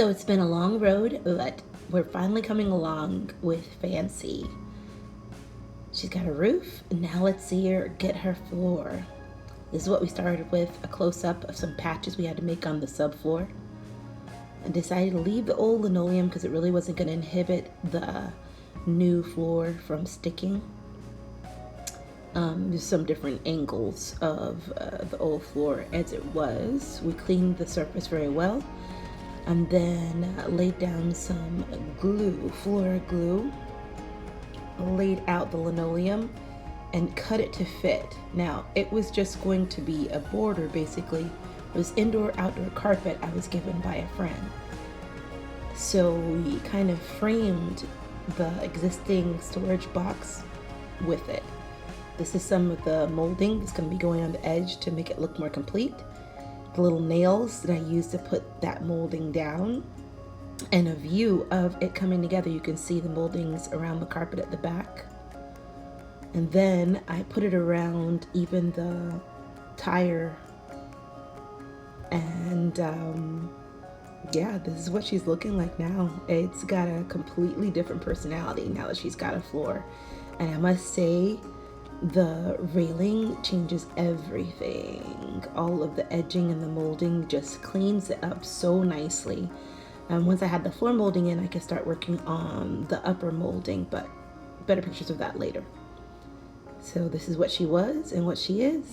So it's been a long road, but we're finally coming along with Fancy. She's got a roof, and now let's see her get her floor. This is what we started with, a close-up of some patches we had to make on the subfloor. I decided to leave the old linoleum because it really wasn't going to inhibit the new floor from sticking. There's some different angles of the old floor as it was. We cleaned the surface very well, and then laid down some glue, floor glue, laid out the linoleum and cut it to fit. Now, it was just going to be a border basically. It was indoor-outdoor carpet I was given by a friend. So we kind of framed the existing storage box with it. This is some of the molding that's going to be going on the edge to make it look more complete. The little nails that I used to put that molding down, and a view of it coming together. You can see the moldings around the carpet at the back. And then I put it around even the tire. And yeah, this is what she's looking like now. It's got a completely different personality now that she's got a floor. And I must say, the railing changes everything. All of the edging and the molding just cleans it up so nicely. And once I had the floor molding in, I could start working on the upper molding, but better pictures of that later. So this is what she was and what she is.